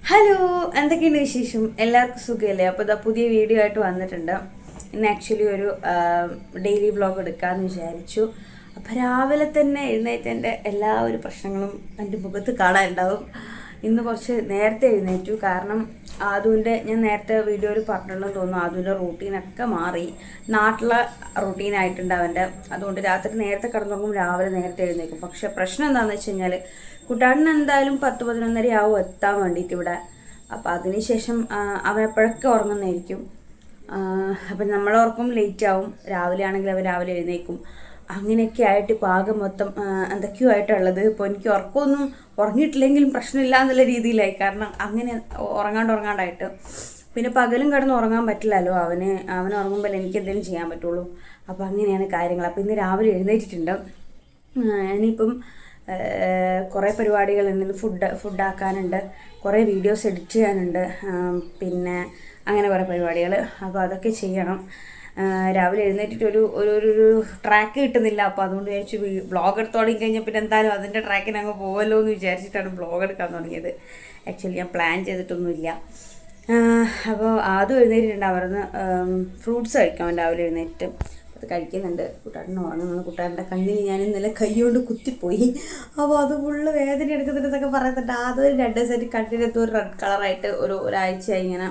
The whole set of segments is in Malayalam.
ഹലോ, എന്തൊക്കെയുണ്ട് വിശേഷം? എല്ലാവർക്കും സുഖമല്ലേ? അപ്പോൾ ഇതാ പുതിയ വീഡിയോ ആയിട്ട് വന്നിട്ടുണ്ട്. ഇന്ന് ആക്ച്വലി ഒരു ഡെയിലി വ്ളോഗ് എടുക്കാമെന്ന് വിചാരിച്ചു. അപ്പോൾ രാവിലെ തന്നെ എഴുന്നേറ്റൻ്റെ എല്ലാ ഒരു പ്രശ്നങ്ങളും എൻ്റെ മുഖത്ത് കാണാനുണ്ടാവും. ഇന്ന് കുറച്ച് നേരത്തെ എഴുന്നേറ്റു. കാരണം ഞാൻ നേരത്തെ വീഡിയോയിൽ പറഞ്ഞിട്ടുണ്ടെന്ന് തോന്നുന്നു, ആദുവിൻ്റെ റൂട്ടീനൊക്കെ മാറി. നാട്ടിലെ റൂട്ടീനായിട്ടുണ്ട് അവൻ്റെ. അതുകൊണ്ട് രാത്രി നേരത്തെ കിടന്നുറങ്ങും, രാവിലെ നേരത്തെ എഴുന്നേക്കും. പക്ഷേ പ്രശ്നം എന്താണെന്ന് വെച്ച് കഴിഞ്ഞാൽ കുട്ടാടിന് എന്തായാലും 10-11:30 ആവും എത്താൻ വേണ്ടിയിട്ട് ഇവിടെ. അപ്പോൾ അതിനുശേഷം അവൻ എപ്പോഴൊക്കെ ഉറങ്ങുന്നതായിരിക്കും. അപ്പം നമ്മളെ ഉറക്കം ലേറ്റ് ആവും. രാവിലെ ആണെങ്കിൽ അവൻ രാവിലെ എഴുന്നേക്കും. അങ്ങനെയൊക്കെ ആയിട്ട് ഇപ്പോൾ ആകെ മൊത്തം എന്തൊക്കെയോ ആയിട്ടുള്ളത്. ഇപ്പോൾ എനിക്ക് ഉറക്കമൊന്നും ഉറങ്ങിയിട്ടില്ലെങ്കിലും പ്രശ്നമില്ല എന്നുള്ള രീതിയിലായി. കാരണം അങ്ങനെ ഉറങ്ങാണ്ടായിട്ട് പിന്നെ പകലും കിടന്ന് ഉറങ്ങാൻ പറ്റില്ലല്ലോ. അവൻ ഉറങ്ങുമ്പോൾ എനിക്ക് എന്തെങ്കിലും ചെയ്യാൻ പറ്റുള്ളൂ. അപ്പോൾ അങ്ങനെയാണ് കാര്യങ്ങൾ. അപ്പോൾ ഇന്ന് രാവിലെ എഴുന്നേറ്റിട്ടുണ്ട്. ഇനിയിപ്പം കുറേ പരിപാടികളുണ്ട്. ഇന്ന് ഫുഡാക്കാനുണ്ട്, കുറേ വീഡിയോസ് എഡിറ്റ് ചെയ്യാനുണ്ട്, പിന്നെ അങ്ങനെ കുറേ പരിപാടികൾ. അപ്പോൾ അതൊക്കെ ചെയ്യണം. രാവിലെ എഴുന്നേറ്റിട്ട് ഒരു ട്രാക്ക് കിട്ടുന്നില്ല. അപ്പോൾ അതുകൊണ്ട് വിചാരിച്ചു വ്ളോഗ് എടുത്ത് തുടങ്ങി കഴിഞ്ഞാൽ പിന്നെ എന്തായാലും അതിൻ്റെ ട്രാക്കിന് അങ്ങ് പോകുമല്ലോ എന്ന് വിചാരിച്ചിട്ടാണ് വ്ളോഗ് എടുക്കാൻ തുടങ്ങിയത്. ആക്ച്വലി ഞാൻ പ്ലാൻ ചെയ്തിട്ടൊന്നുമില്ല. അപ്പോൾ ആദ്യം എഴുന്നേറ്റിട്ടുണ്ട്. അവിടുന്ന് ഫ്രൂട്ട്സ് കഴിക്കാം രാവിലെ എഴുന്നേറ്റ്. അത് കഴിക്കുന്നുണ്ട്. കുട്ടാടിന് ഉറങ്ങുന്നു. കുട്ടാടിൻ്റെ കണ്ണിന് ഞാൻ ഇന്നലെ കൈ കൊണ്ട് കുത്തിപ്പോയി. അപ്പോൾ അത് ഫുള്ള് വേദന എടുക്കുന്നുണ്ടെന്നൊക്കെ പറയുന്നുണ്ട്. അതൊരു 2 ദിവസമായിട്ട് കണ്ണിനെന്തോ ഒരു റെഡ് കളറായിട്ട് ഒരാഴ്ചയായി ഇങ്ങനെ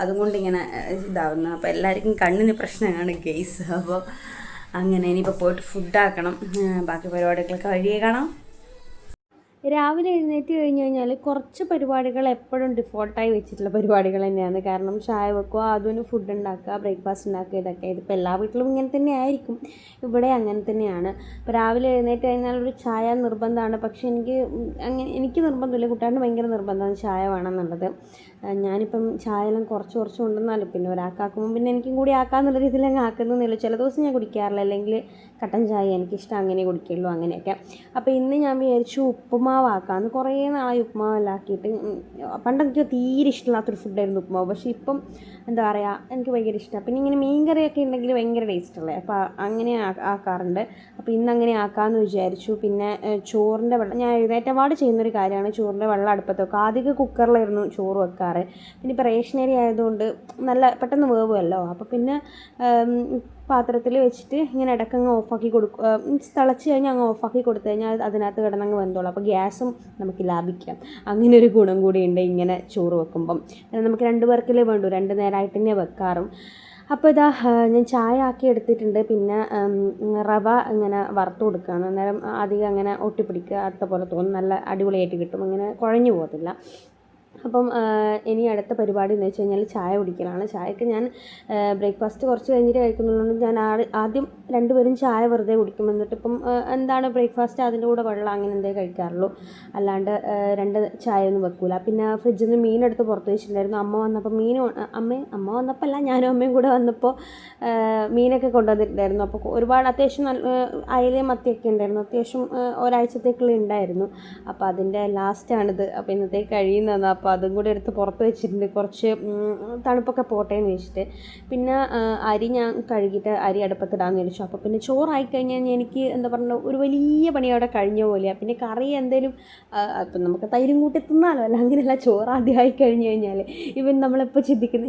അതും കൊണ്ടിങ്ങനെ ഇതാവുന്നു. അപ്പോൾ എല്ലാവർക്കും കണ്ണിന് പ്രശ്നമാണ് ഗെയ്സ്. അപ്പോൾ അങ്ങനെ ഇനിയിപ്പോൾ പോയിട്ട് ഫുഡാക്കണം. ബാക്കി പരിപാടികളൊക്കെ വഴിയേ കാണാം. രാവിലെ എഴുന്നേറ്റ് കഴിഞ്ഞാൽ കുറച്ച് പരിപാടികൾ എപ്പോഴും ഡിഫോൾട്ടായി വെച്ചിട്ടുള്ള പരിപാടികൾ തന്നെയാണ്. കാരണം ചായ വെക്കുക, അതിന് ഫുഡ് ഉണ്ടാക്കുക, ബ്രേക്ക്ഫാസ്റ്റ് ഉണ്ടാക്കുക, ഇതൊക്കെ. ഇതിപ്പോൾ എല്ലാ വീട്ടിലും ഇങ്ങനെ തന്നെ ആയിരിക്കും. ഇവിടെ അങ്ങനെ തന്നെയാണ്. ഇപ്പോൾ രാവിലെ എഴുന്നേറ്റ് കഴിഞ്ഞാൽ ഒരു ചായ നിർബന്ധമാണ്. പക്ഷേ എനിക്ക് നിർബന്ധമില്ല. കുട്ടികളുടെ ഭയങ്കര നിർബന്ധമാണ് ചായ വേണമെന്നുള്ളത്. ഞാനിപ്പം ചായയെല്ലാം കുറച്ച് കൊണ്ടുവന്നാലും പിന്നെ ഒരാൾക്കാക്കുമ്പോൾ പിന്നെ എനിക്കും കൂടി ആക്കാമെന്നുള്ള രീതിയിൽ അങ്ങ് ആക്കുന്നൊന്നുമില്ല. ചില ദിവസം ഞാൻ കുടിക്കാറില്ല. അല്ലെങ്കിൽ കട്ടൻ ചായ എനിക്കിഷ്ടം, അങ്ങനെ കുടിക്കുള്ളൂ, അങ്ങനെയൊക്കെ. അപ്പോൾ ഇന്ന് ഞാൻ വിചാരിച്ചു ഉപ്പുമാവാക്കാമെന്ന്. കുറേ നാളായി ഉപ്പുമാവെല്ലാം ആക്കിയിട്ട്. പണ്ടെനിക്ക് തീരെ ഇഷ്ടമില്ലാത്തൊരു ഫുഡായിരുന്നു ഉപ്പുമാവ്. പക്ഷേ ഇപ്പം എന്താ പറയുക, എനിക്ക് ഭയങ്കര ഇഷ്ടമാണ്. പിന്നെ ഇങ്ങനെ മീൻ കറിയൊക്കെ ഉണ്ടെങ്കിൽ ഭയങ്കര ടേസ്റ്റല്ലേ. അപ്പോൾ അങ്ങനെ ആക്കാറുണ്ട്. അപ്പോൾ ഇന്ന് അങ്ങനെ ആക്കാമെന്ന് വിചാരിച്ചു. പിന്നെ ചോറിൻ്റെ വെള്ളം ഞാൻ എഴുന്നേറ്റപാട് ചെയ്യുന്നൊരു കാര്യമാണ് ചോറിൻ്റെ വെള്ളം അടുപ്പത്ത് വെക്കുക. ആദ്യമൊക്കെ കുക്കറിലായിരുന്നു ചോറ് വെക്കാറ്. പിന്നെ ഇപ്പോൾ റേഷനരി ആയതുകൊണ്ട് നല്ല പെട്ടെന്ന് വേവുമല്ലോ. അപ്പോൾ പിന്നെ പാത്രത്തിൽ വെച്ചിട്ട് ഇങ്ങനെ ഇടയ്ക്കങ്ങ് ഓഫാക്കി കൊടുക്കുക. തിളച്ച് കഴിഞ്ഞാൽ അങ്ങ് ഓഫാക്കി കൊടുത്തു കഴിഞ്ഞാൽ അതിനകത്ത് കിടന്നങ്ങ് വെന്തോളും. അപ്പോൾ ഗ്യാസും നമുക്ക് ലാഭിക്കാം. അങ്ങനെ ഒരു ഗുണം കൂടിയുണ്ട് ഇങ്ങനെ ചോറ് വെക്കുമ്പം. പിന്നെ നമുക്ക് 2 പേർക്കല്ലേ വേണ്ടൂ, 2 നേരമായിട്ട് തന്നെ വെക്കാറും. അപ്പോൾ ഇതാ ഞാൻ ചായ ആക്കി എടുത്തിട്ടുണ്ട്. പിന്നെ റവ ഇങ്ങനെ വറുത്ത് കൊടുക്കുകയാണ്. അന്നേരം അധികം അങ്ങനെ ഒട്ടിപ്പിടിക്കുക അടുത്ത പോലെ തോന്നും. നല്ല അടിപൊളിയായിട്ട് കിട്ടും, അങ്ങനെ കുഴഞ്ഞു പോകത്തില്ല. അപ്പം ഇനി അടുത്ത പരിപാടി എന്ന് വെച്ച് കഴിഞ്ഞാൽ ചായ കുടിക്കലാണ്. ചായക്ക് ഞാൻ ബ്രേക്ക്ഫാസ്റ്റ് കുറച്ച് കഴിഞ്ഞിട്ട് കഴിക്കുന്നുള്ളതുകൊണ്ട് ഞാൻ ആദ്യം 2 പേരും ചായ വെറുതെ കുടിക്കും. എന്നിട്ടിപ്പം എന്താണ് ബ്രേക്ക്ഫാസ്റ്റ് അതിൻ്റെ കൂടെ വെള്ളം അങ്ങനെ എന്തേ കഴിക്കാറുള്ളൂ. അല്ലാണ്ട് 2 ചായ ഒന്നും വെക്കൂല. പിന്നെ ഫ്രിഡ്ജിൽ നിന്ന് മീനെടുത്ത് പുറത്ത് വെച്ചിട്ടുണ്ടായിരുന്നു. അമ്മ വന്നപ്പോൾ അമ്മ വന്നപ്പോൾ അല്ല, ഞാനും അമ്മയും കൂടെ വന്നപ്പോൾ മീനൊക്കെ കൊണ്ടുവന്നിട്ടുണ്ടായിരുന്നു. അപ്പോൾ ഒരുപാട് അത്യാവശ്യം അയലയും മത്തിയൊക്കെ ഉണ്ടായിരുന്നു. അത്യാവശ്യം ഒരാഴ്ചത്തേക്കുള്ള ഉണ്ടായിരുന്നു. അപ്പോൾ അതിൻ്റെ ലാസ്റ്റാണിത്. അപ്പോൾ ഇന്നത്തേക്ക് കഴിയുന്നതാണ്. അപ്പോൾ അതും കൂടി എടുത്ത് പുറത്ത് വെച്ചിട്ടുണ്ട്, കുറച്ച് തണുപ്പൊക്കെ പോട്ടെ എന്ന് വെച്ചിട്ട്. പിന്നെ അരി ഞാൻ കഴുകിയിട്ട് അരി അടുപ്പത്തിടാമെന്ന് വിചാരിച്ചു. അപ്പോൾ പിന്നെ ചോറായി കഴിഞ്ഞാൽ എനിക്ക് എന്താ പറയുക, ഒരു വലിയ പണി അവിടെ കഴിഞ്ഞ പോലെയാണ്. പിന്നെ കറി എന്തെങ്കിലും ഇപ്പം നമുക്ക് തൈരും കൂട്ടി തിന്നാലോ, അല്ല അങ്ങനെയല്ല. ചോറ് ആദ്യമായി കഴിഞ്ഞ് കഴിഞ്ഞാൽ നമ്മളെപ്പോൾ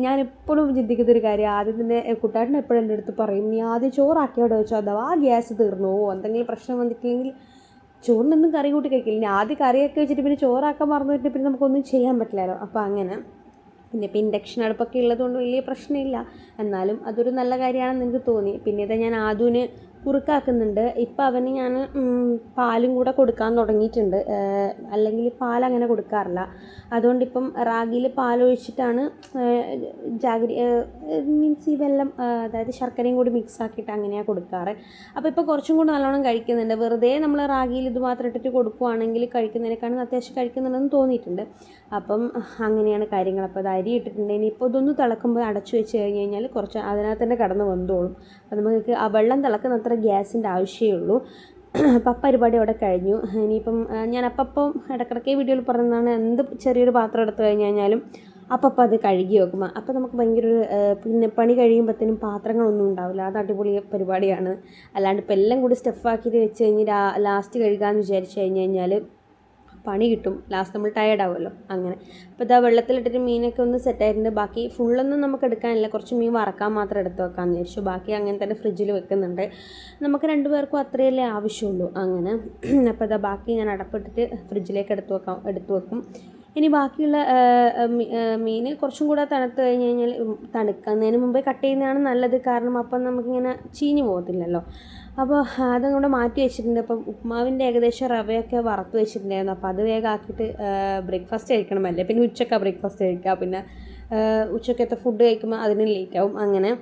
ഞാൻ എപ്പോഴും ചിന്തിക്കുന്നൊരു കാര്യം, ആദ്യം തന്നെ കുട്ടാട്ടൻ എപ്പോഴും എൻ്റെ അടുത്ത് പറയും, നീ ആദ്യം ചോറാക്കിയോടെ വെച്ചോ, അഥവാ ഗ്യാസ് തീർന്നു എന്തെങ്കിലും പ്രശ്നം വന്നിട്ടില്ലെങ്കിൽ ചോറിനൊന്നും കറി കൂട്ടി കഴിക്കില്ല. ഇനി ആദ്യം കറിയൊക്കെ വെച്ചിട്ട് പിന്നെ ചോറാക്കാൻ മറന്നു വെച്ചിട്ട് പിന്നെ നമുക്കൊന്നും ചെയ്യാൻ പറ്റില്ലല്ലോ. അപ്പോൾ അങ്ങനെ പിന്നെ ഇപ്പോൾ ഇൻഡക്ഷൻ അടുപ്പൊക്കെ ഉള്ളതുകൊണ്ട് വലിയ പ്രശ്നമില്ല. എന്നാലും അതൊരു നല്ല കാര്യമാണെന്ന് എനിക്ക് തോന്നി. പിന്നെ ഇതാ ഞാൻ ആദുവിന് കുറുക്കാക്കുന്നുണ്ട്. ഇപ്പം അവന് ഞാൻ പാലും കൂടെ കൊടുക്കാൻ തുടങ്ങിയിട്ടുണ്ട്. അല്ലെങ്കിൽ പാലങ്ങനെ കൊടുക്കാറില്ല. അതുകൊണ്ടിപ്പം റാഗിയിൽ പാലൊഴിച്ചിട്ടാണ് മീൻസ് ഈ വെള്ളം, അതായത് ശർക്കരയും കൂടി മിക്സ് ആക്കിയിട്ട് അങ്ങനെയാണ് കൊടുക്കാറ്. അപ്പോൾ ഇപ്പോൾ കുറച്ചും കൂടി നല്ലോണം കഴിക്കുന്നുണ്ട്. വെറുതെ നമ്മൾ റാഗിയിൽ ഇത് മാത്രം ഇട്ടിട്ട് കൊടുക്കുകയാണെങ്കിൽ കഴിക്കുന്നതിനേക്കാളും അത്യാവശ്യം കഴിക്കുന്നുണ്ടെന്ന് തോന്നിയിട്ടുണ്ട്. അപ്പം അങ്ങനെയാണ് കാര്യങ്ങൾ. അപ്പോൾ അത് അരി ഇട്ടിട്ടുണ്ട്. ഇനിയിപ്പോൾ ഇതൊന്ന് തിളക്കുമ്പോൾ അടച്ചു വെച്ച് കഴിഞ്ഞ് കഴിഞ്ഞാൽ കുറച്ച് അതിനകത്ത് തന്നെ കടന്ന് വെന്തോളും. അപ്പോൾ നമുക്ക് ആ വെള്ളം തിളക്കുന്ന അത്ര ഗ്യാസിൻ്റെ ആവശ്യമേ ഉള്ളൂ. അപ്പം പരിപാടി അവിടെ കഴിഞ്ഞു. ഇനിയിപ്പം ഞാൻ അപ്പം ഇടയ്ക്കിടയ്ക്ക് വീഡിയോയിൽ പറയുന്നതാണ്, എന്ത് ചെറിയൊരു പാത്രം എടുത്തു കഴിഞ്ഞ് കഴിഞ്ഞാലും അപ്പം അത് കഴുകി വെക്കും. അപ്പോൾ നമുക്ക് ഭയങ്കര ഒരു പിന്നെ പണി കഴിയുമ്പോഴത്തേനും പാത്രങ്ങളൊന്നും ഉണ്ടാവില്ല. അത് അടിപൊളി പരിപാടിയാണ്. അല്ലാണ്ട് ഇപ്പം എല്ലാം കൂടി സ്റ്റഫാക്കിയിട്ട് വെച്ച് കഴിഞ്ഞ് ലാസ്റ്റ് കഴുകാമെന്ന് വിചാരിച്ചു കഴിഞ്ഞ് കഴിഞ്ഞാൽ പണി കിട്ടും, ലാസ്റ്റ് നമ്മൾ ടയേർഡ് ആവുമല്ലോ അങ്ങനെ. അപ്പോൾ ഇതാ വെള്ളത്തിലിട്ടിട്ട് മീനൊക്കെ ഒന്ന് സെറ്റായിട്ടുണ്ട്. ബാക്കി ഫുള്ളൊന്നും നമുക്ക് എടുക്കാനില്ല, കുറച്ച് മീൻ വറക്കാൻ മാത്രം എടുത്ത് വെക്കാമെന്ന് വിചാരിച്ചു. ബാക്കി അങ്ങനെ തന്നെ ഫ്രിഡ്ജിൽ വെക്കുന്നുണ്ട്, നമുക്ക് 2 പേർക്കും അത്രയല്ലേ ആവശ്യമുള്ളൂ അങ്ങനെ. അപ്പോൾ ഇതാ ബാക്കി ഞാൻ അടപ്പിട്ടിട്ട് ഫ്രിഡ്ജിലേക്ക് എടുത്ത് വെക്കും. ഇനി ബാക്കിയുള്ള മീൻ കുറച്ചും കൂടെ തണുത്ത് കഴിഞ്ഞ് കഴിഞ്ഞാൽ തണുക്കുന്നതിന് മുമ്പേ കട്ട് ചെയ്യുന്നതാണ് നല്ലത്, കാരണം അപ്പം നമുക്കിങ്ങനെ ചീഞ്ഞ് പോകത്തില്ലല്ലോ. അപ്പോൾ അതങ്ങോട്ട് മാറ്റി വെച്ചിട്ടുണ്ട്. അപ്പം ഉപ്മാവിൻ്റെ ഏകദേശം റവയൊക്കെ വറുത്ത് വെച്ചിട്ടുണ്ടായിരുന്നു, അപ്പോൾ അത് വേഗം ആക്കിയിട്ട് ബ്രേക്ക്ഫാസ്റ്റ് കഴിക്കണമല്ലേ, പിന്നെ ഉച്ചയ്ക്കാണ് ബ്രേക്ക്ഫാസ്റ്റ് കഴിക്കുക, പിന്നെ ഉച്ചക്കത്തെ ഫുഡ് കഴിക്കുമ്പോൾ അതിന് ലേറ്റ് ആവും അങ്ങനെ.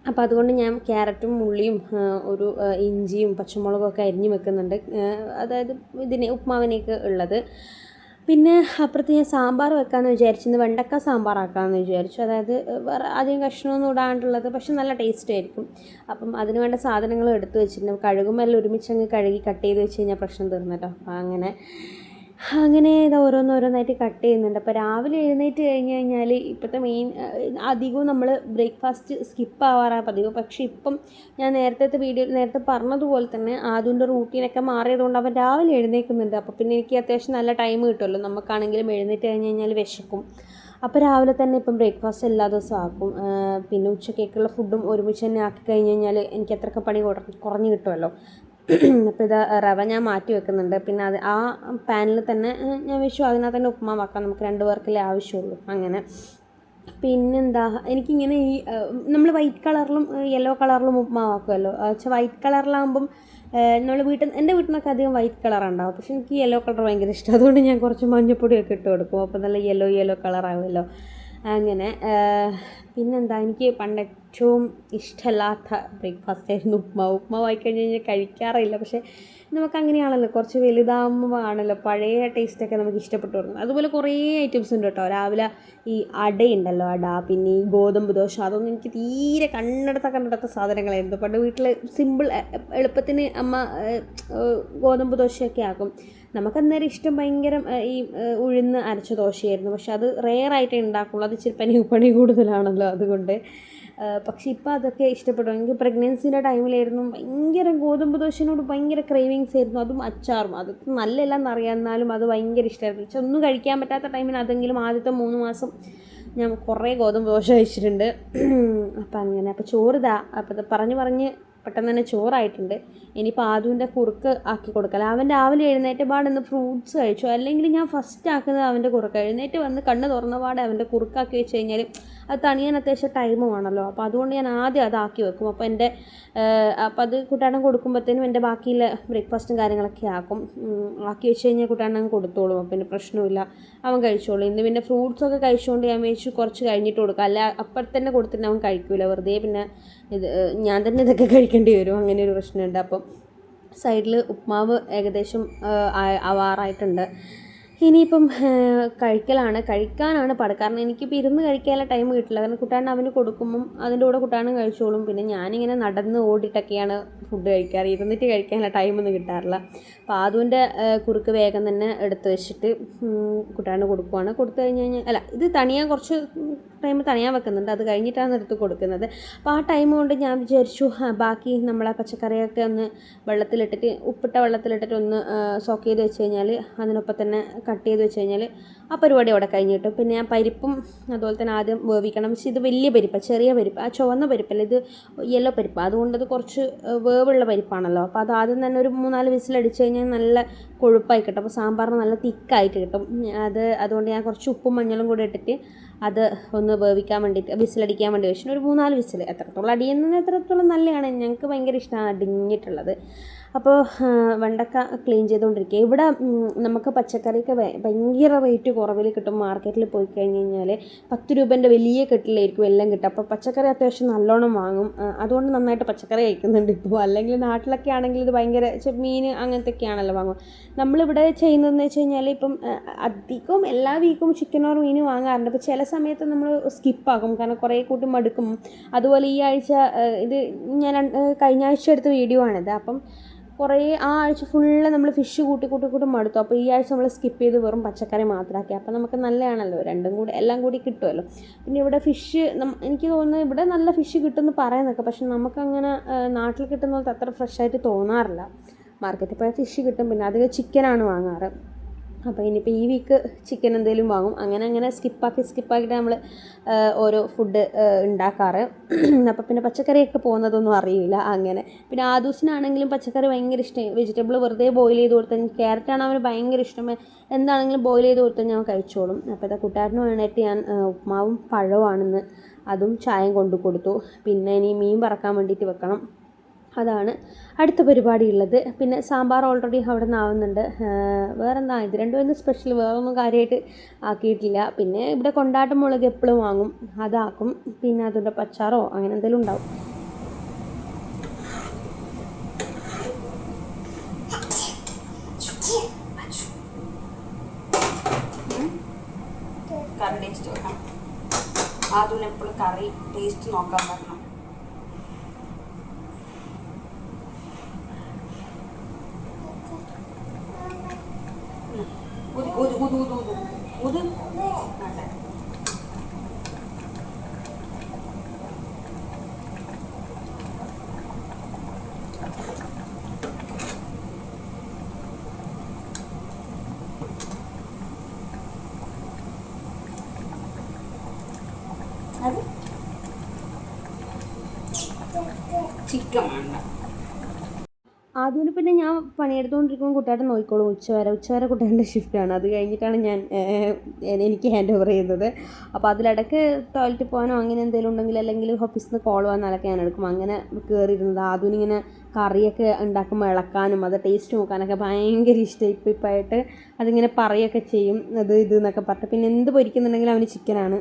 അപ്പോൾ അതുകൊണ്ട് ഞാൻ ക്യാരറ്റും ഉള്ളിയും ഒരു ഇഞ്ചിയും പച്ചമുളകൊക്കെ അരിഞ്ഞ് വെക്കുന്നുണ്ട്, അതായത് ഇതിന് ഉപ്മാവിനേക്ക് ഉള്ളത്. പിന്നെ അപ്പുറത്ത് ഞാൻ സാമ്പാർ വെക്കാമെന്ന് വിചാരിച്ചിരുന്നു, വെണ്ടക്ക സാമ്പാറാക്കാമെന്ന് വിചാരിച്ചു, അതായത് വേറെ അധികം കഷ്ണമൊന്നും ഇടാണ്ടുള്ളത്, പക്ഷെ നല്ല ടേസ്റ്റ് ആയിരിക്കും. അപ്പം അതിന് വേണ്ട സാധനങ്ങൾ എടുത്ത് വെച്ചിട്ടുണ്ട്. കഴുകുമ്പോൾ എല്ലാം ഒരുമിച്ചങ്ങ് കഴുകി കട്ട് ചെയ്ത് വെച്ച് കഴിഞ്ഞാൽ പ്രശ്നം തീർന്നല്ലോ. അപ്പം അങ്ങനെ ഇത് ഓരോന്നോരോന്നായിട്ട് കട്ട് ചെയ്യുന്നുണ്ട്. അപ്പോൾ രാവിലെ എഴുന്നേറ്റ് കഴിഞ്ഞ് കഴിഞ്ഞാൽ ഇപ്പോഴത്തെ മെയിൻ അധികവും നമ്മൾ ബ്രേക്ക്ഫാസ്റ്റ് സ്കിപ്പ് ആവാറാണ് പതിവ്. പക്ഷേ ഇപ്പം ഞാൻ നേരത്തെ പറഞ്ഞതുപോലെ തന്നെ അതിൻ്റെ റൂട്ടീനൊക്കെ മാറിയതുകൊണ്ട് അവൻ രാവിലെ എഴുന്നേൽക്കുന്നുണ്ട്. അപ്പോൾ പിന്നെ എനിക്ക് അത്യാവശ്യം നല്ല ടൈം കിട്ടുമല്ലോ, നമുക്കാണെങ്കിലും എഴുന്നേറ്റ് കഴിഞ്ഞ് കഴിഞ്ഞാൽ വിശക്കും. അപ്പോൾ രാവിലെ തന്നെ ഇപ്പം ബ്രേക്ക്ഫാസ്റ്റ് എല്ലാ ദിവസവും ആക്കും. പിന്നെ ഉച്ചക്കേക്കുള്ള ഫുഡും ഒരുമിച്ച് തന്നെ ആക്കി കഴിഞ്ഞ് കഴിഞ്ഞാൽ എനിക്ക് അത്രയ്ക്ക് പണി കുറഞ്ഞ് കിട്ടുമല്ലോ. അപ്പോൾ ഇത് റവ ഞാൻ മാറ്റി വെക്കുന്നുണ്ട്. പിന്നെ അത് ആ പാനിൽ തന്നെ ഞാൻ വെച്ചു, അതിനകത്ത് തന്നെ ഉപ്പുമാവാക്കാം, നമുക്ക് 2 പേർക്കല്ലേ ആവശ്യമുള്ളൂ അങ്ങനെ. പിന്നെന്താ, എനിക്കിങ്ങനെ ഈ നമ്മൾ വൈറ്റ് കളറിലും യെല്ലോ കളറിലും ഉപ്പുമാവാക്കുമല്ലോ. പക്ഷേ വൈറ്റ് കളറിലാകുമ്പം നമ്മൾ എൻ്റെ വീട്ടിൽ നിന്നൊക്കെ അധികം വൈറ്റ് കളറുണ്ടാവും, പക്ഷേ എനിക്ക് യെല്ലോ കളർ ഭയങ്കര ഇഷ്ടം, അതുകൊണ്ട് ഞാൻ കുറച്ച് മഞ്ഞപ്പൊടിയൊക്കെ ഇട്ട് കൊടുക്കും, അപ്പോൾ നല്ല യെല്ലോ കളറാവുമല്ലോ അങ്ങനെ. പിന്നെന്താ, എനിക്ക് പണ്ട് ഏറ്റവും ഇഷ്ടമല്ലാത്ത ബ്രേക്ക്ഫാസ്റ്റ് ആയിരുന്നു ഉപ്മാവ് ആയിക്കഴിഞ്ഞ് കഴിഞ്ഞാൽ കഴിക്കാറില്ല, പക്ഷേ നമുക്കങ്ങനെയാണല്ലോ, കുറച്ച് വലുതാകുമ്പോൾ ആണല്ലോ പഴയ ടേസ്റ്റൊക്കെ നമുക്ക് ഇഷ്ടപ്പെട്ടു തുടങ്ങും. അതുപോലെ കുറേ ഐറ്റംസ് ഉണ്ട് കേട്ടോ. രാവിലെ ഈ അടയുണ്ടല്ലോ, പിന്നെ ഈ ഗോതമ്പ് ദോശ, അതൊന്നും എനിക്ക് തീരെ കണ്ണെടുത്ത സാധനങ്ങളായിരുന്നു. പണ്ട് വീട്ടിൽ സിമ്പിൾ എളുപ്പത്തിന് അമ്മ ഗോതമ്പ് ദോശയൊക്കെ ആക്കും. നമുക്കന്നേരം ഇഷ്ടം ഭയങ്കര ഈ ഉഴുന്ന് അരച്ച ദോശയായിരുന്നു, പക്ഷെ അത് റെയറായിട്ടേ ഉണ്ടാക്കുള്ളൂ, അത് ഇച്ചിരി പണി കൂടുതലാണല്ലോ അതുകൊണ്ട്. പക്ഷെ ഇപ്പോൾ അതൊക്കെ ഇഷ്ടപ്പെട്ടു. എനിക്ക് പ്രഗ്നൻസിൻ്റെ ടൈമിലായിരുന്നു ഭയങ്കര ഗോതമ്പ് ദോശയോട് ഭയങ്കര ക്രേവിങ്സ് ആയിരുന്നു, അതും അച്ചാറും. അത് നല്ലതല്ലെന്നറിയാം, എന്നാലും അത് ഭയങ്കര ഇഷ്ടമായിരുന്നു. പക്ഷെ ഒന്നും കഴിക്കാൻ പറ്റാത്ത ടൈമിന് അതെങ്കിലും ആദ്യത്തെ 3 മാസം ഞാൻ കുറേ ഗോതമ്പ് ദോശ കഴിച്ചിട്ടുണ്ട്. അപ്പം അങ്ങനെ. അപ്പോൾ ചോറിതാ, അപ്പോൾ പറഞ്ഞ് പെട്ടെന്ന് തന്നെ ചോറായിട്ടുണ്ട്. ഇനിയിപ്പോൾ ആദുവിൻ്റെ കുറുക്ക് ആക്കി കൊടുക്കാം. അവൻ രാവിലെ എഴുന്നേറ്റ പാടൊന്ന് ഫ്രൂട്ട്സ് കഴിച്ചു, അല്ലെങ്കിൽ ഞാൻ ഫസ്റ്റ് ആക്കുന്നത് അവൻ്റെ കുറുക്ക്. എഴുന്നേറ്റ് വന്ന് കണ്ണ് തുറന്ന പാടെ അവൻ്റെ കുറുക്കാക്കി വെച്ച് കഴിഞ്ഞാൽ അത് തണിയാൻ അത്യാവശ്യം ടൈമുമാണല്ലോ, അപ്പോൾ അതുകൊണ്ട് ഞാൻ ആദ്യം അതാക്കി വെക്കും. അപ്പോൾ അത് കുട്ടാടൻ കൊടുക്കുമ്പോഴത്തേനും എൻ്റെ ബാക്കിയുള്ള ബ്രേക്ക്ഫാസ്റ്റും കാര്യങ്ങളൊക്കെ ആക്കി വെച്ച് കഴിഞ്ഞാൽ കുട്ടാടൻ കൊടുത്തോളും, അപ്പോൾ പിന്നെ പ്രശ്നമില്ല, അവൻ കഴിച്ചോളും. ഇന്ന് പിന്നെ ഫ്രൂട്ട്സൊക്കെ കഴിച്ചുകൊണ്ട് ഞാൻ വെച്ച് കുറച്ച് കഴിഞ്ഞിട്ട് കൊടുക്കാം, അല്ല അപ്പം തന്നെ കൊടുത്തിട്ട് അവൻ കഴിക്കില്ല, വെറുതെ പിന്നെ ഞാൻ തന്നെ ഇതൊക്കെ കഴിക്കേണ്ടി വരും, അങ്ങനെ ഒരു പ്രശ്നമുണ്ട്. അപ്പം സൈഡിൽ ഉപ്മാവ് ഏകദേശം ആവാറായിട്ടുണ്ട്. ഇനിയിപ്പം കഴിക്കാനാണ് പാട്, കാരണം എനിക്കിപ്പോൾ ഇരുന്ന് കഴിക്കാനുള്ള ടൈം കിട്ടില്ല, കാരണം കുട്ടാൻ അവന് കൊടുക്കുമ്പം അതിൻ്റെ കൂടെ കുട്ടാനും കഴിച്ചോളും. പിന്നെ ഞാനിങ്ങനെ നടന്ന് ഓടിയിട്ടൊക്കെയാണ് ഫുഡ് കഴിക്കാറ്, ഇരുന്നിട്ട് കഴിക്കാനുള്ള ടൈമൊന്നും കിട്ടാറില്ല. അപ്പോൾ ആദുവിൻ്റെ കുറുക്ക് വേഗം തന്നെ എടുത്ത് വെച്ചിട്ട് കുട്ടാന് കൊടുക്കുവാണ്. കൊടുത്തു കഴിഞ്ഞ് കഴിഞ്ഞാൽ ഇത് തണിയാൻ കുറച്ച് ടൈം തണിയാൻ വെക്കുന്നുണ്ട്, അത് കഴിഞ്ഞിട്ടാണ് എടുത്ത് കൊടുക്കുന്നത്. അപ്പോൾ ആ ടൈം കൊണ്ട് ഞാൻ വിചാരിച്ചു ബാക്കി നമ്മളെ പച്ചക്കറിയൊക്കെ ഒന്ന് ഉപ്പിട്ട വെള്ളത്തിലിട്ടിട്ട് ഒന്ന് സോക്ക് ചെയ്ത് വെച്ച് കഴിഞ്ഞാൽ അതിനൊപ്പം തന്നെ കട്ട് ചെയ്ത് വെച്ച് കഴിഞ്ഞാൽ ആ പരിപാടി അവിടെ കഴിഞ്ഞ് കിട്ടും. പിന്നെ ഞാൻ പരിപ്പും അതുപോലെ തന്നെ ആദ്യം വേവിക്കണം. പക്ഷേ ഇത് വലിയ പരിപ്പാണ്, ചെറിയ പരിപ്പ്, ആ ചുവന്ന പരിപ്പല്ല, ഇത് യെല്ലോ പരിപ്പാണ്, അതുകൊണ്ട് അത് കുറച്ച് വേവുള്ള പരിപ്പാണല്ലോ. അപ്പോൾ അത് ആദ്യം തന്നെ ഒരു 3-4 വിസിലടിച്ച് കഴിഞ്ഞാൽ നല്ല കൊഴുപ്പായി കിട്ടും, അപ്പോൾ സാമ്പാറിന് നല്ല തിക്കായിട്ട് കിട്ടും. അതുകൊണ്ട് ഞാൻ കുറച്ച് ഉപ്പും മഞ്ഞളും കൂടി ഇട്ടിട്ട് അത് ഒന്ന് വേവിക്കാൻ വേണ്ടിയിട്ട് വിസിലടിക്കാൻ വേണ്ടി വെച്ചു. ഒരു 3-4 വിസിൽ, എത്രത്തോളം അടിയുന്നത് എത്രത്തോളം നല്ലതാണ്, ഞങ്ങൾക്ക് ഭയങ്കര ഇഷ്ടമാണ് അടിഞ്ഞിട്ടുള്ളത്. അപ്പോൾ വെണ്ടക്ക ക്ലീൻ ചെയ്തുകൊണ്ടിരിക്കുക. ഇവിടെ നമുക്ക് പച്ചക്കറിയൊക്കെ ഭയങ്കര റേറ്റ് കുറവിൽ കിട്ടും. മാർക്കറ്റിൽ പോയി കഴിഞ്ഞ് കഴിഞ്ഞാൽ 10 രൂപേൻ്റെ വലിയ കെട്ടിലായിരിക്കും എല്ലാം കിട്ടുക. അപ്പോൾ പച്ചക്കറി അത്യാവശ്യം നല്ലോണം വാങ്ങും, അതുകൊണ്ട് നന്നായിട്ട് പച്ചക്കറി കഴിക്കുന്നുണ്ട് ഇപ്പോൾ. അല്ലെങ്കിൽ നാട്ടിലൊക്കെ ആണെങ്കിൽ ഇത് ഭയങ്കര മീൻ അങ്ങനത്തെയൊക്കെയാണല്ലോ വാങ്ങും. നമ്മളിവിടെ ചെയ്യുന്നതെന്ന് വെച്ച് കഴിഞ്ഞാൽ ഇപ്പം അധികം എല്ലാ വീക്കും ചിക്കനോ മീനും വാങ്ങാറുണ്ട്. അപ്പോൾ ചില സമയത്ത് നമ്മൾ സ്കിപ്പാക്കും, കാരണം കുറേ കൂട്ടി മടുക്കും. അതുപോലെ ഈ ആഴ്ച ഇത് ഞാൻ കഴിഞ്ഞ ആഴ്ച എടുത്ത വീഡിയോ ആണിത്. അപ്പം കുറേ ആ ആഴ്ച ഫുള്ള് നമ്മൾ ഫിഷ് കൂട്ടി മടുത്തു. അപ്പോൾ ഈ ആഴ്ച നമ്മൾ സ്കിപ്പ് ചെയ്ത് വെറും പച്ചക്കറി മാത്രമാക്കി. അപ്പോൾ നമുക്ക് നല്ലതാണല്ലോ, രണ്ടും കൂടി എല്ലാം കൂടി കിട്ടുമല്ലോ. പിന്നെ ഇവിടെ ഫിഷ് എനിക്ക് തോന്നുന്നു ഇവിടെ നല്ല ഫിഷ് കിട്ടുമെന്ന് പറയുന്നൊക്കെ, പക്ഷെ നമുക്കങ്ങനെ നാട്ടിൽ കിട്ടുന്ന പോലത്തെ അത്ര ഫ്രഷായിട്ട് തോന്നാറില്ല. മാർക്കറ്റിൽ പോയാൽ ഫിഷ് കിട്ടും, പിന്നെ അധികം ചിക്കനാണ് വാങ്ങാറ്. അപ്പോൾ ഇനിയിപ്പോൾ ഈ വീക്ക് ചിക്കൻ എന്തെങ്കിലും വാങ്ങും. അങ്ങനെ സ്കിപ്പാക്കിയിട്ട് നമ്മൾ ഓരോ ഫുഡ് ഉണ്ടാക്കാറ്. അപ്പോൾ പിന്നെ പച്ചക്കറിയൊക്കെ പോകുന്നതൊന്നും അറിയില്ല അങ്ങനെ. പിന്നെ ആദൂസിനാണെങ്കിലും പച്ചക്കറി ഭയങ്കര ഇഷ്ടം. വെജിറ്റബിൾ വെറുതെ ബോയിൽ ചെയ്ത് കൊടുത്താൽ, ക്യാരറ്റാണ് അവന് ഭയങ്കര ഇഷ്ടം. എന്താണെങ്കിലും ബോയിൽ ചെയ്ത് കൊടുത്താൽ ഞാൻ കഴിച്ചോളും. അപ്പോൾ ഇതാ കൂട്ടുകാരന് വേണ്ടിയിട്ട് ഞാൻ ഉപ്മാവും പഴവുമാണെന്ന് അതും ചായയും കൊണ്ടു കൊടുത്തു. പിന്നെ ഇനി മീൻ വറക്കാൻ വേണ്ടിയിട്ട് വെക്കണം. അതാണ് അടുത്ത പരിപാടി ഉള്ളത്. പിന്നെ സാമ്പാർ ഓൾറെഡി അവിടെ നിന്ന് ആവുന്നുണ്ട്. വേറെന്താ, ഇത് രണ്ടും സ്പെഷ്യൽ, വേറൊന്നും കാര്യമായിട്ട് ആക്കിയിട്ടില്ല. പിന്നെ ഇവിടെ കൊണ്ടാട്ടം മുളക് എപ്പോഴും വാങ്ങും, അതാക്കും. പിന്നെ അതിൻ്റെ പച്ചാറോ അങ്ങനെ എന്തെങ്കിലും ഉണ്ടാവും. കറി ടേസ്റ്റ് നോക്കാം. ആദ്യം എപ്പോഴും കറി ടേസ്റ്റ് നോക്കാൻ പറഞ്ഞു. ചിക്കൻ വേണ്ട. ആദ്യം പിന്നെ ഞാൻ പണിയെടുത്തുകൊണ്ടിരിക്കുമ്പോൾ കുട്ടിയായിട്ട് നോക്കിക്കോളും. ഉച്ചവരെ കുട്ടികളുടെ ഷിഫ്റ്റാണ്. അത് കഴിഞ്ഞിട്ടാണ് എനിക്ക് ഹാൻഡ് ഓവർ ചെയ്യുന്നത്. അപ്പോൾ അതിലിടയ്ക്ക് ടോയ്ലറ്റിൽ പോകാനോ അങ്ങനെ എന്തെങ്കിലും ഉണ്ടെങ്കിൽ, അല്ലെങ്കിൽ ഓഫീസിൽ നിന്ന് കോൾ വന്നാലൊക്കെ ഞാൻ എടുക്കും. അങ്ങനെ കയറിയിരുന്നത്. ആദ്യം ഇങ്ങനെ കറിയൊക്കെ ഉണ്ടാക്കുമ്പോൾ ഇളക്കാനും അത് ടേസ്റ്റ് നോക്കാനൊക്കെ ഭയങ്കര ഇഷ്ടം. ഇപ്പായിട്ട് അതിങ്ങനെ പറയുകയൊക്കെ ചെയ്യും, അത് ഇത് എന്നൊക്കെ പറഞ്ഞിട്ട്. പിന്നെ എന്ത് പൊരിക്കുന്നുണ്ടെങ്കിലും അവന് ചിക്കനാണ്.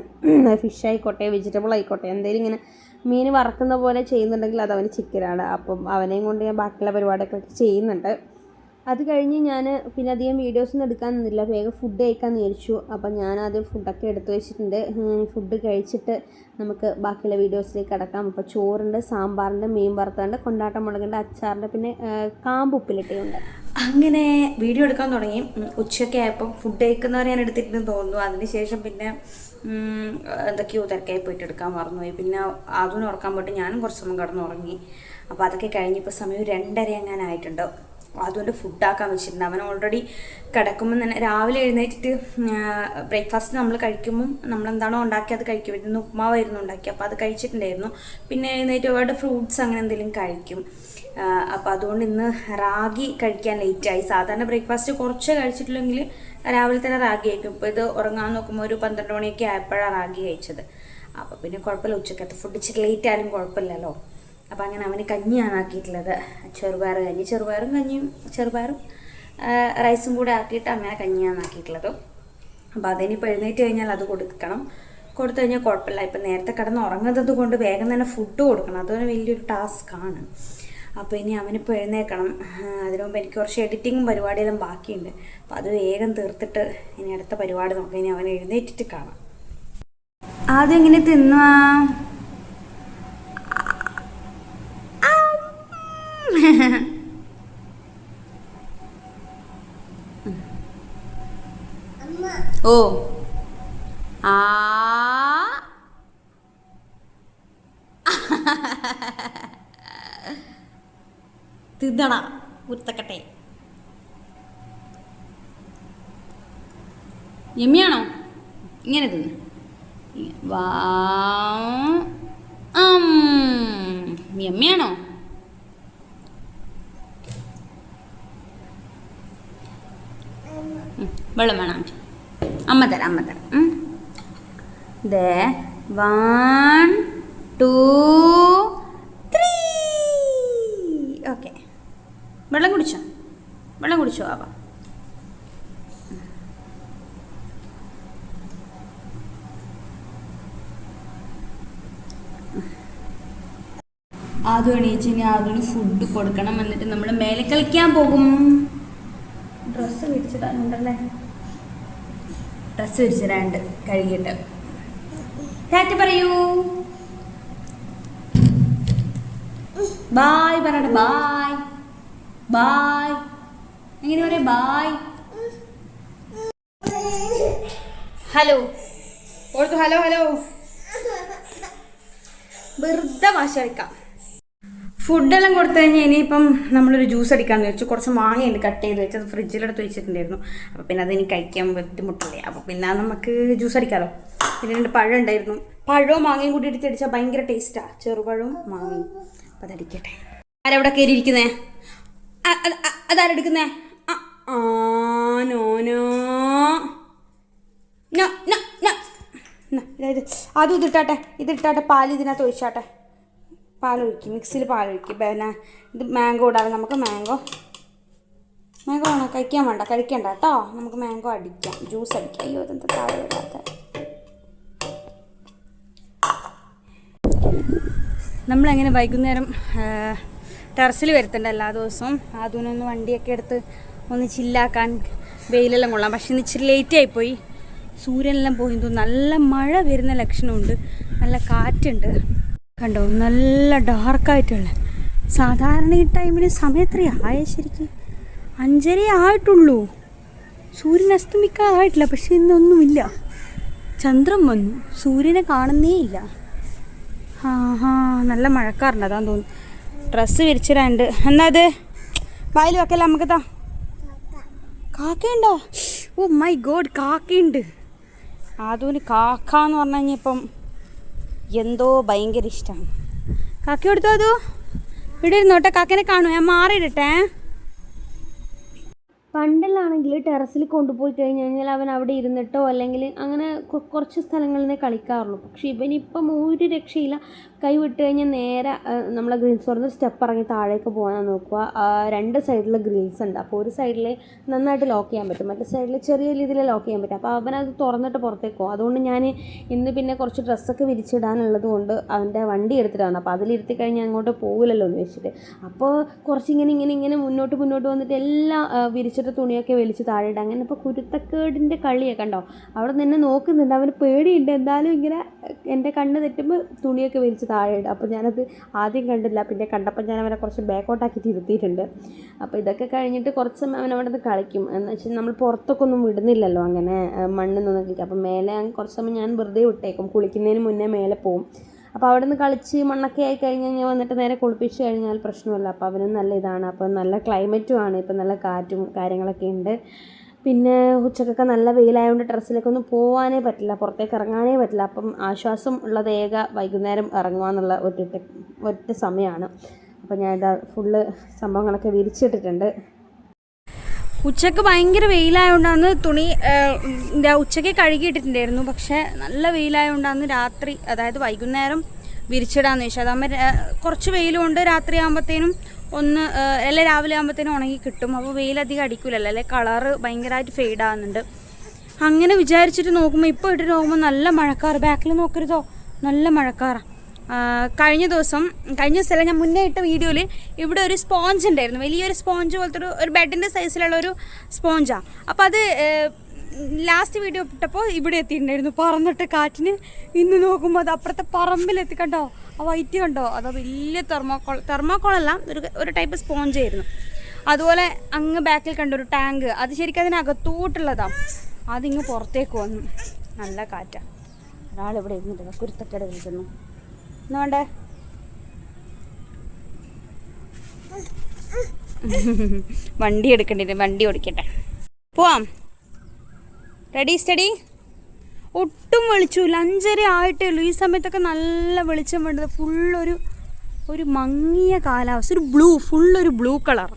ഫിഷ് ആയിക്കോട്ടെ, വെജിറ്റബിൾ ആയിക്കോട്ടെ, എന്തെങ്കിലും ഇങ്ങനെ മീൻ വറക്കുന്ന പോലെ ചെയ്യുന്നുണ്ടെങ്കിൽ അത് അവന് ചിക്കനാണ്. അപ്പം അവനെയും കൊണ്ട് ഞാൻ ബാക്കിയുള്ള പരിപാടിയൊക്കെ ചെയ്യുന്നുണ്ട്. അത് കഴിഞ്ഞ് ഞാൻ പിന്നെ അധികം വീഡിയോസൊന്നും എടുക്കാൻ നിന്നില്ല, വേഗം ഫുഡ് കഴിക്കാൻ വിചാരിച്ചു. അപ്പം ഞാനാദ്യം ഫുഡൊക്കെ എടുത്തു വെച്ചിട്ടുണ്ട്. ഫുഡ് കഴിച്ചിട്ട് നമുക്ക് ബാക്കിയുള്ള വീഡിയോസിലേക്ക് കിടക്കാം. അപ്പോൾ ചോറുണ്ട്, സാമ്പാറുണ്ട്, മീൻ വറുത്തുണ്ട്, കൊണ്ടാട്ടം മുളകുണ്ട്, അച്ചാറുണ്ട്, പിന്നെ കാമ്പ് ഉപ്പിലിട്ടയുണ്ട്. അങ്ങനെ വീഡിയോ എടുക്കാൻ തുടങ്ങി. ഉച്ചയൊക്കെ ആയപ്പോൾ ഫുഡ് കഴിക്കുന്നവരെ ഞാൻ എടുത്തിട്ടുണ്ടെന്ന് തോന്നുന്നു. അതിനുശേഷം പിന്നെ എന്തൊക്കെയോ തിരക്കായി പോയിട്ട് എടുക്കാൻ മറന്നുപോയി. പിന്നെ അതും ഉറക്കാൻ പോയിട്ട് ഞാനും കുറച്ച് സമയം കിടന്നുറങ്ങി. അപ്പോൾ അതൊക്കെ കഴിഞ്ഞപ്പോൾ സമയം 2:30 എങ്ങാനായിട്ടുണ്ട്. അതുകൊണ്ട് ഫുഡാക്കാൻ വെച്ചിട്ടുണ്ട്. അവൻ ഓൾറെഡി കിടക്കുമ്പോൾ തന്നെ രാവിലെ എഴുന്നേറ്റിട്ട് ബ്രേക്ക്ഫാസ്റ്റ് നമ്മൾ കഴിക്കുമ്പം നമ്മളെന്താണോ ഉണ്ടാക്കി അത് കഴിക്കും. ഇന്ന് ഉപ്മാവായിരുന്നു ഉണ്ടാക്കി, അപ്പോൾ അത് കഴിച്ചിട്ടുണ്ടായിരുന്നു. പിന്നെ എഴുന്നേറ്റ് ഒരുപാട് ഫ്രൂട്ട്സ് അങ്ങനെ എന്തെങ്കിലും കഴിക്കും. അപ്പോൾ അതുകൊണ്ട് ഇന്ന് റാഗി കഴിക്കാൻ ലേറ്റായി. സാധാരണ ബ്രേക്ക്ഫാസ്റ്റ് കുറച്ച് കഴിച്ചിട്ടില്ലെങ്കിൽ രാവിലെ തന്നെ റാഗി കഴിക്കും. ഇപ്പോൾ ഇത് ഉറങ്ങാൻ നോക്കുമ്പോൾ ഒരു 12 മണിയൊക്കെ ആയപ്പോഴാണ് റാഗി കഴിച്ചത്. അപ്പോൾ പിന്നെ കുഴപ്പമില്ല, ഉച്ചക്കത്തെ ഫുഡ് ഇച്ചിരി ലേറ്റ് ആയാലും കുഴപ്പമില്ലല്ലോ. അപ്പോൾ അങ്ങനെ അവന് കഞ്ഞിയാണ് ആക്കിയിട്ടുള്ളത്. ചെറുപയർ കഞ്ഞി, ചെറുപയറും റൈസും കൂടെ ആക്കിയിട്ട് അങ്ങനെ കഞ്ഞിയാണ് ആക്കിയിട്ടുള്ളത്. അപ്പോൾ അതിനിപ്പോൾ എഴുന്നേറ്റ് കഴിഞ്ഞാൽ അത് കൊടുത്തു കഴിഞ്ഞാൽ കുഴപ്പമില്ല. ഇപ്പം നേരത്തെ കിടന്ന് ഉറങ്ങുന്നത് കൊണ്ട് വേഗം തന്നെ ഫുഡ് കൊടുക്കണം, അതൊരു വലിയൊരു ടാസ്ക്കാണ്. അപ്പോൾ ഇനി അവനിപ്പോൾ എഴുന്നേൽക്കണം. അതിനു മുമ്പ് എനിക്ക് കുറച്ച് എഡിറ്റിങ്ങും പരിപാടിയെല്ലാം ബാക്കിയുണ്ട്. അപ്പോൾ അത് വേഗം തീർത്തിട്ട് ഇനി അടുത്ത പരിപാടി നോക്കാം. ഇനി അവൻ എഴുന്നേറ്റിട്ട് കാണാം. ആദ്യം എങ്ങനെ തിന്നുവാ? ഓ ആ തിന്നണ കുത്തക്കട്ടെ. യമ്മിയാണോ? ഇങ്ങനെ തിന്ന്. വാ യമ്മിയാണോ? വെള്ളം വേണം? അമ്മ തരാം. ദേ 1 2 3. ഓക്കെ, വെള്ളം കുടിച്ചോ ആവാ. ആദ്യം എണീച്ചിനി ആദ്യം ഫുഡ് കൊടുക്കണം. എന്നിട്ട് നമ്മൾ മേലെ കളിക്കാൻ പോകും. ഡ്രസ്സ് വിരിച്ചിടാനുണ്ടല്ലേ, ഡ്രസ്സ് വിരിച്ചിടാനുണ്ട് കഴുകിയിട്ട്. ടാറ്റ പറയൂ, ബായ് പറയട്ടെ. ബായ് എങ്ങനെ പറയാ? ബായ്. ഹലോ ഓർത്തു. ഹലോ വെറുതെ ഭാഷ കളിക്കാം. ഫുഡെല്ലാം കൊടുത്തു കഴിഞ്ഞാൽ ഇനിയിപ്പം നമ്മളൊരു ജ്യൂസ് അടിക്കാമെന്ന് വെച്ചു. കുറച്ച് മാങ്ങയുണ്ട് കട്ട് ചെയ്ത് വെച്ചത് ഫ്രിഡ്ജിലെടുത്ത് വെച്ചിട്ടുണ്ടായിരുന്നു. അപ്പോൾ പിന്നെ അതിന് കഴിക്കാൻ ബുദ്ധിമുട്ടില്ലേ, അപ്പോൾ പിന്നെ നമുക്ക് ജ്യൂസ് അടിക്കാമല്ലോ. പിന്നെ 2 പഴം ഉണ്ടായിരുന്നു. പഴവും മാങ്ങയും കൂടി എടുത്ത് അടിച്ചാൽ ഭയങ്കര ടേസ്റ്റാണ്, ചെറുപഴവും മാങ്ങയും. അപ്പോൾ അതടിക്കട്ടെ. ആരവിടെ കയറിയിരിക്കുന്നേ? അതാരെടുക്കുന്നേ? നോനോ അതും ഇതിട്ടാട്ടെ പാൽ ഇതിനകത്ത് ഒഴിച്ചാട്ടെ. പാലൊഴിക്കും, മിക്സിയിൽ പാലൊഴിക്കും. പിന്നെ ഇത് മാംഗോ ഇടാതെ നമുക്ക് മാംഗോ വേണോ? കഴിക്കണ്ട കേട്ടോ. നമുക്ക് മാംഗോ അടിക്കാം, ജ്യൂസ് അടിക്കാം. അയ്യോ അതെന്താ താഴെ ഇടാത്ത. നമ്മളെങ്ങനെ വൈകുന്നേരം ടെറസിൽ വരുത്തുന്നുണ്ട് എല്ലാ ദിവസവും. അതിനൊന്ന് വണ്ടിയൊക്കെ എടുത്ത് ഒന്ന് ചില്ലാക്കാൻ, വെയിലെല്ലാം കൊള്ളാം. പക്ഷെ ഇന്ന് ഇച്ചിരി ലേറ്റ് ആയിപ്പോയി. സൂര്യനെല്ലാം പോയി തോന്നുന്നു. നല്ല മഴ വരുന്ന ലക്ഷണമുണ്ട്, നല്ല കാറ്റുണ്ട്. കണ്ടോ, നല്ല ഡാർക്കായിട്ടുള്ള. സാധാരണ ഈ ടൈമിന് സമയത്രയായ ശരിക്കും 5:30 ആയിട്ടുള്ളൂ. സൂര്യൻ അസ്തമിക്കാറായിട്ടില്ല. പക്ഷെ ഇന്നൊന്നുമില്ല, ചന്ദ്രൻ വന്നു, സൂര്യനെ കാണുന്നേ ഇല്ല. നല്ല മഴക്കാറുണ്ട്, അതാന്ന് തോന്നുന്നു. ഡ്രസ്സ് വിരിച്ചിടാണ്ട്. എന്നാ അത് വായിൽ വെക്കല്ല നമുക്ക്. കാക്കയുണ്ടോ? ഓ മൈ ഗോഡ്, കാക്കയുണ്ട്. അതുകൊണ്ട് കാക്ക എന്ന് പറഞ്ഞു കഴിഞ്ഞാൽ ഇപ്പം എന്തോ ഭയങ്കര ഇഷ്ടമാണ്. കാക്ക എടുത്തോ? അതോ ഇവിടെ ഇരുന്നോട്ടെ, കാക്കനെ കാണുമോ? ഞാൻ മാറിയിടട്ടെ. പണ്ടെല്ലാണെങ്കിൽ ടെറസിൽ കൊണ്ടുപോയി കഴിഞ്ഞ് കഴിഞ്ഞാൽ അവൻ അവിടെ ഇരുന്നിട്ടോ അല്ലെങ്കിൽ അങ്ങനെ കുറച്ച് സ്ഥലങ്ങളിൽ കളിക്കാറുള്ളൂ. പക്ഷേ ഇവനിപ്പം ഒരു രക്ഷയില്ല. കൈ വിട്ട് കഴിഞ്ഞാൽ നേരെ നമ്മളെ ഗ്രിൽസ് തുറന്ന് സ്റ്റെപ്പ് ഇറങ്ങി താഴേക്ക് പോകാൻ നോക്കുക. 2 സൈഡിൽ ഗ്രിൽസ് ഉണ്ട്. അപ്പോൾ ഒരു സൈഡിൽ നന്നായിട്ട് ലോക്ക് ചെയ്യാൻ പറ്റും, മറ്റേ സൈഡിൽ ചെറിയ രീതിയിൽ ലോക്ക് ചെയ്യാൻ പറ്റും. അപ്പോൾ അവനത് തുറന്നിട്ട് പുറത്തേക്ക് പോകും. അതുകൊണ്ട് ഞാൻ ഇന്ന് പിന്നെ കുറച്ച് ഡ്രസ്സൊക്കെ വിരിച്ചിടാനുള്ളത് കൊണ്ട് അവൻ്റെ വണ്ടി എടുത്തിട്ടാണ്. അപ്പോൾ അതിലിരുത്തി കഴിഞ്ഞാൽ അങ്ങോട്ട് പോകില്ലല്ലോ എന്ന് വെച്ചിട്ട്. അപ്പോൾ കുറച്ചിങ്ങനെ മുന്നോട്ട് വന്നിട്ട് എല്ലാം വിരിച്ചിട്ട് തുണിയൊക്കെ വലിച്ച് താഴെ ഇടുക. അങ്ങനെ ഇപ്പോൾ കുരുത്തക്കേടിൻ്റെ കളിയൊക്കെ ഉണ്ടോ. അവിടെ നിന്ന് നോക്കുന്നുണ്ട്, അവന് പേടിയുണ്ട്. എന്തായാലും ഇങ്ങനെ എൻ്റെ കണ്ണ് തെറ്റുമ്പോൾ തുണിയൊക്കെ വലിച്ച് താഴെ ഇടുക. അപ്പോൾ ഞാനത് ആദ്യം കണ്ടില്ല, പിന്നെ കണ്ടപ്പോൾ ഞാൻ അവനെ കുറച്ച് ബാക്കോട്ടാക്കിയിട്ട് ഇരുത്തിയിട്ടുണ്ട്. അപ്പോൾ ഇതൊക്കെ കഴിഞ്ഞിട്ട് കുറച്ച് സമയം അവൻ അവിടെ നിന്ന് കളിക്കും. എന്ന് വെച്ചാൽ നമ്മൾ പുറത്തൊക്കെ ഒന്നും വിടുന്നില്ലല്ലോ അങ്ങനെ മണ്ണിന്നൊന്നും കളിക്കുക. അപ്പോൾ മേലെ കുറച്ച് സമയം ഞാൻ വെറുതെ വിട്ടേക്കും, കുളിക്കുന്നതിന് മുന്നേ മേലെ പോവും. അപ്പോൾ അവിടെ നിന്ന് കളിച്ച് മണ്ണൊക്കെ ആയി കഴിഞ്ഞാൽ ഞാൻ വന്നിട്ട് നേരെ കുളിപ്പിച്ച് കഴിഞ്ഞാൽ പ്രശ്നമില്ല. അപ്പോൾ അവനും നല്ല ഇതാണ്. അപ്പോൾ നല്ല ക്ലൈമറ്റുമാണ്, ഇപ്പം നല്ല കാറ്റും കാര്യങ്ങളൊക്കെ ഉണ്ട്. പിന്നെ ഉച്ചക്കൊക്കെ നല്ല വെയിലായതുകൊണ്ട് ടെറസിലേക്ക് ഒന്നും പോകാനേ പറ്റില്ല, പുറത്തേക്ക് ഇറങ്ങാനേ പറ്റില്ല. അപ്പം ആശ്വാസം ഉള്ളത് വൈകുന്നേരം ഇറങ്ങുക എന്നുള്ള ഒറ്റ സമയമാണ്. അപ്പോൾ ഞാനിതാ ഫുള്ള് സംഭവങ്ങളൊക്കെ വിരിച്ചിട്ടിട്ടുണ്ട്. ഉച്ചക്ക് ഭയങ്കര വെയിലായതുകൊണ്ടാണ് തുണി ഉച്ചയ്ക്ക് കഴുകിയിട്ടിട്ടുണ്ടായിരുന്നു. പക്ഷേ നല്ല വെയിലായതുകൊണ്ടാണ് രാത്രി, അതായത് വൈകുന്നേരം വിരിച്ചിടാന്ന് വെച്ചാൽ അതാകുമ്പോൾ കുറച്ച് വെയിലുകൊണ്ട് രാത്രി ആകുമ്പോഴത്തേനും അല്ലെ രാവിലെ ആകുമ്പോഴത്തേനും ഉണങ്ങി കിട്ടും. അപ്പോൾ വെയിലധികം അടിക്കില്ലല്ലോ, അല്ലെ കളറ് ഭയങ്കരമായിട്ട് ഫെയ്ഡ് ആകുന്നുണ്ട്. അങ്ങനെ വിചാരിച്ചിട്ട് നോക്കുമ്പോൾ ഇപ്പോൾ ഇട്ടിട്ട് നോക്കുമ്പോൾ നല്ല മഴക്കാറ്. ബാക്കിൽ നോക്കരുതോ, നല്ല മഴക്കാറാണ്. കഴിഞ്ഞ ദിവസം ഞാൻ മുന്നേ ഇട്ട വീഡിയോയിൽ ഇവിടെ ഒരു സ്പോഞ്ച് ഉണ്ടായിരുന്നു, വലിയൊരു സ്പോഞ്ച് പോലത്തെ ഒരു ബെഡിൻ്റെ സൈസിലുള്ള ഒരു സ്പോഞ്ചാണ്. അപ്പോൾ അത് ലാസ്റ്റ് വീഡിയോ ഇട്ടപ്പോൾ ഇവിടെ എത്തിയിട്ടുണ്ടായിരുന്നു പറന്നിട്ട് കാറ്റിന്. ഇന്ന് നോക്കുമ്പോൾ അത് അപ്പുറത്തെ പറമ്പിലെത്തി. കണ്ടോ ആ വൈറ്റ് കണ്ടോ? അത് വലിയ തെർമോക്കോളല്ല, ഒരു ടൈപ്പ് സ്പോഞ്ച് ആയിരുന്നു. അതുപോലെ അങ്ങ് ബാക്കിൽ കണ്ട ഒരു ടാങ്ക്, അത് ശരിക്കും അതിനകത്തോട്ടുള്ളതാണ്. അതിങ്ങ് പുറത്തേക്ക് വന്നു, നല്ല കാറ്റാണ്. ഒരാളിവിടെ ഇരുന്നിട്ട് കുരുത്തക്കേട് വിളിക്കുന്നു. എന്നാണ്ടേ വണ്ടി എടുക്കണ്ടേ, വണ്ടി ഓടിക്കട്ടെ, പോവാം. Ready steady. ഒട്ടും വെളിച്ചമില്ല, 5:30 ആയിട്ടേ ഉള്ളൂ. ഈ സമയത്തൊക്കെ നല്ല വെളിച്ചം വേണ്ടത്. ഫുള്ളൊരു മങ്ങിയ കാലാവസ്ഥ, ഫുള്ളൊരു ബ്ലൂ കളർ.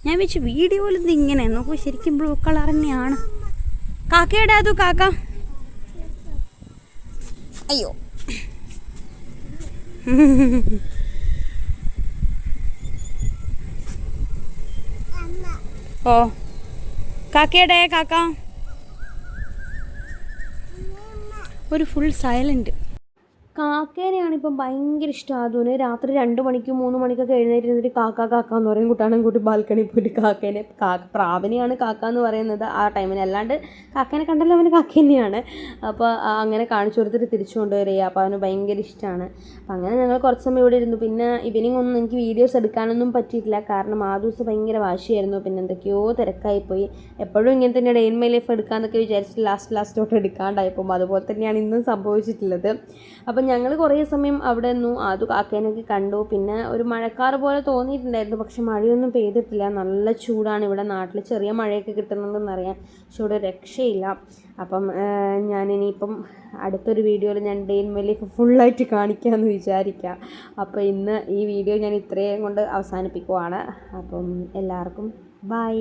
ഞാൻ വെച്ച് വീഡിയോയിൽ ഇത് ഇങ്ങനെ നോക്കൂ, ശരിക്കും ബ്ലൂ കളർ തന്നെയാണ്. കാക്കയുടെ അത് കാക്ക, അയ്യോ ഓ കാക്കയുടെ കാക്ക ഒരു ഫുൾ സൈലന്റ്. കാക്കേനെയാണ് ഇപ്പം ഭയങ്കര ഇഷ്ടം. അതുപോലെ രാത്രി 2 മണിക്കും 3 മണിക്കൊക്കെ എഴുന്നേറ്റ് കാക്ക എന്ന് പറയും. കുട്ടാനും കൂട്ടി ബാൽക്കണിയിൽ പോയിട്ട് പ്രാവിനെയാണ് കാക്ക എന്ന് പറയുന്നത് ആ ടൈമിന്. അല്ലാണ്ട് കാക്കേനെ കണ്ടല്ലോ അവന് കാക്ക തന്നെയാണ്. അപ്പോൾ അങ്ങനെ കാണിച്ചു കൊടുത്തിട്ട് തിരിച്ചു കൊണ്ടുവരിക. അപ്പോൾ അവന് ഭയങ്കര ഇഷ്ടമാണ്. അപ്പം അങ്ങനെ ഞങ്ങൾ കുറച്ച് സമയം ഇവിടെ ഇരുന്നു. പിന്നെ ഈവനിങ് ഒന്നും എനിക്ക് വീഡിയോസ് എടുക്കാനൊന്നും പറ്റിയിട്ടില്ല, കാരണം ആ ദിവസം ഭയങ്കര വാശിയായിരുന്നു. പിന്നെ എന്തൊക്കെയോ തിരക്കായിപ്പോയി. എപ്പോഴും ഇങ്ങനെ തന്നെ ഡേ ഇൻ മൈ ലൈഫ് എടുക്കാമെന്നൊക്കെ വിചാരിച്ചിട്ട് ലാസ്റ്റ് തൊട്ട് എടുക്കാണ്ടായിപ്പോൾ അതുപോലെ തന്നെയാണ് ഇന്നും സംഭവിച്ചിട്ടുള്ളത്. അപ്പം ഞങ്ങൾ കുറേ സമയം അവിടെ നിന്നു, അത് കാക്കേനൊക്കെ കണ്ടു. പിന്നെ ഒരു മഴക്കാർ പോലെ തോന്നിയിട്ടുണ്ടായിരുന്നു, പക്ഷെ മഴയൊന്നും പെയ്തിട്ടില്ല. നല്ല ചൂടാണ് ഇവിടെ. നാട്ടിൽ ചെറിയ മഴയൊക്കെ കിട്ടുന്നുണ്ടെന്നറിയാം, പക്ഷെ ഇവിടെ രക്ഷയില്ല. അപ്പം ഞാനിനിയിപ്പം അടുത്തൊരു വീഡിയോയിൽ ഞാൻ ഡേ ഇൻ മൈ ലൈഫ് ഫുള്ളായിട്ട് കാണിക്കാമെന്ന് വിചാരിക്കാം. അപ്പോൾ ഇന്ന് ഈ വീഡിയോ ഞാൻ ഇത്രയും കൊണ്ട് അവസാനിപ്പിക്കുവാണ്. അപ്പം എല്ലാവർക്കും ബൈ.